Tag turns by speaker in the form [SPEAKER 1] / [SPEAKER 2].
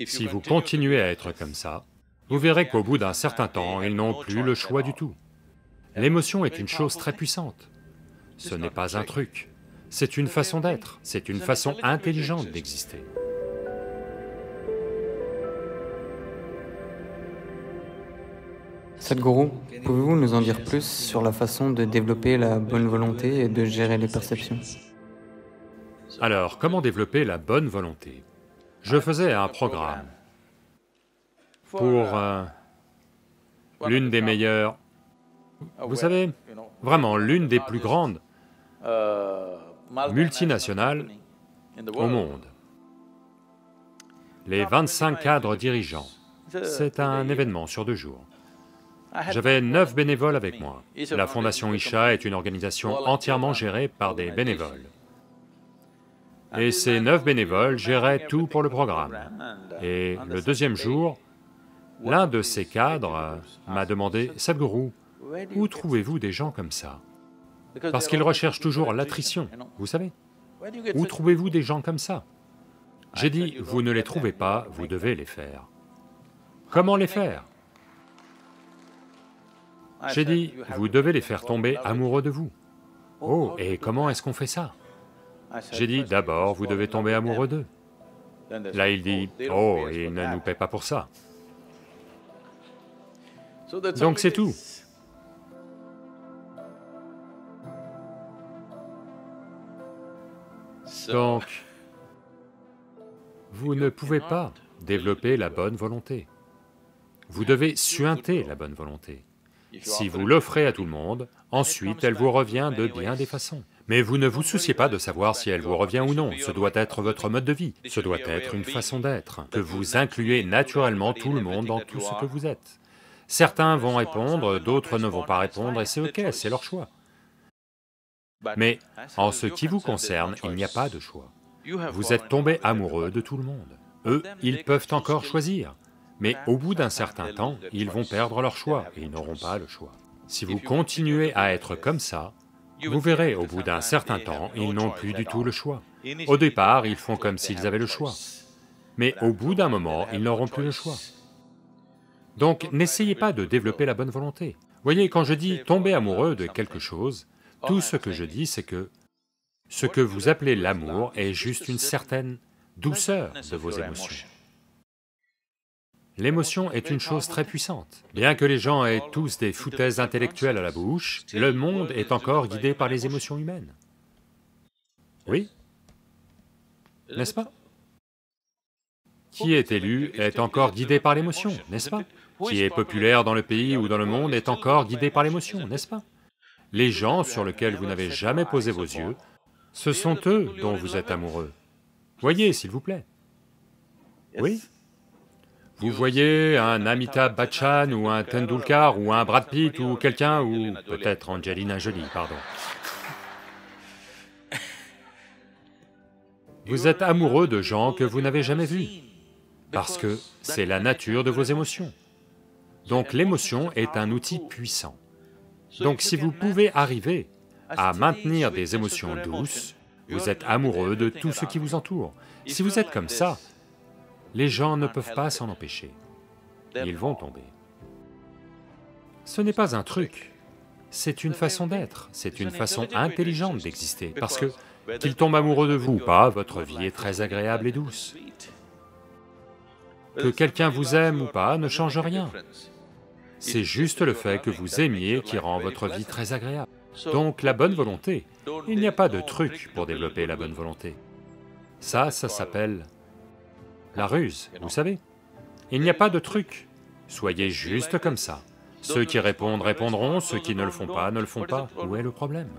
[SPEAKER 1] Si vous continuez à être comme ça, vous verrez qu'au bout d'un certain temps, ils n'ont plus le choix du tout. L'émotion est une chose très puissante. Ce n'est pas un truc, c'est une façon d'être, c'est une façon intelligente d'exister.
[SPEAKER 2] Sadhguru, pouvez-vous nous en dire plus sur la façon de développer la bonne volonté et de gérer les perceptions?
[SPEAKER 1] Alors, comment développer la bonne volonté? Je faisais un programme pour l'une des meilleures, vous savez, vraiment l'une des plus grandes multinationales au monde. Les 25 cadres dirigeants, c'est un événement sur 2 jours. J'avais 9 bénévoles avec moi. La Fondation Isha est une organisation entièrement gérée par des bénévoles. Et ces 9 bénévoles géraient tout pour le programme. Et le deuxième jour, l'un de ces cadres m'a demandé, « Sadhguru, où trouvez-vous des gens comme ça? Parce qu'ils recherchent toujours l'attrition, vous savez. Où trouvez-vous des gens comme ça? » J'ai dit, « Vous ne les trouvez pas, vous devez les faire. » Comment les faire? J'ai dit, vous devez les faire tomber amoureux de vous. Oh, et comment est-ce qu'on fait ça? J'ai dit, d'abord, vous devez tomber amoureux d'eux. Là, il dit, oh, ils ne nous paient pas pour ça. Donc c'est tout. Donc, vous ne pouvez pas développer la bonne volonté. Vous devez suinter la bonne volonté. Si vous l'offrez à tout le monde, ensuite elle vous revient de bien des façons. Mais vous ne vous souciez pas de savoir si elle vous revient ou non, ce doit être votre mode de vie, ce doit être une façon d'être, que vous incluez naturellement tout le monde dans tout ce que vous êtes. Certains vont répondre, d'autres ne vont pas répondre, et c'est ok, c'est leur choix. Mais en ce qui vous concerne, il n'y a pas de choix. Vous êtes tombé amoureux de tout le monde. Eux, ils peuvent encore choisir. Mais au bout d'un certain temps, ils vont perdre leur choix et ils n'auront pas le choix. Si vous continuez à être comme ça, vous verrez, au bout d'un certain temps, ils n'ont plus du tout le choix. Au départ, ils font comme s'ils avaient le choix. Mais au bout d'un moment, ils n'auront plus le choix. Donc, n'essayez pas de développer la bonne volonté. Voyez, quand je dis tomber amoureux de quelque chose, tout ce que je dis, c'est que ce que vous appelez l'amour est juste une certaine douceur de vos émotions. L'émotion est une chose très puissante. Bien que les gens aient tous des foutaises intellectuelles à la bouche, le monde est encore guidé par les émotions humaines. Oui? N'est-ce pas? Qui est élu est encore guidé par l'émotion, n'est-ce pas? Qui est populaire dans le pays ou dans le monde est encore guidé par l'émotion, n'est-ce pas? Les gens sur lesquels vous n'avez jamais posé vos yeux, ce sont eux dont vous êtes amoureux. Voyez, s'il vous plaît. Oui? Vous voyez un Amitabh Bachchan ou un Tendulkar ou un Brad Pitt ou quelqu'un, ou peut-être Angelina Jolie, pardon. Vous êtes amoureux de gens que vous n'avez jamais vus, parce que c'est la nature de vos émotions. Donc l'émotion est un outil puissant. Donc si vous pouvez arriver à maintenir des émotions douces, vous êtes amoureux de tout ce qui vous entoure. Si vous êtes comme ça, les gens ne peuvent pas s'en empêcher. Ils vont tomber. Ce n'est pas un truc, c'est une façon d'être, c'est une façon intelligente d'exister, parce que, qu'ils tombent amoureux de vous ou pas, votre vie est très agréable et douce. Que quelqu'un vous aime ou pas ne change rien. C'est juste le fait que vous aimiez qui rend votre vie très agréable. Donc la bonne volonté, il n'y a pas de truc pour développer la bonne volonté. Ça s'appelle la ruse, vous savez. Il n'y a pas de truc, soyez juste comme ça. Ceux qui répondent, répondront, ceux qui ne le font pas, ne le font pas. Où est le problème?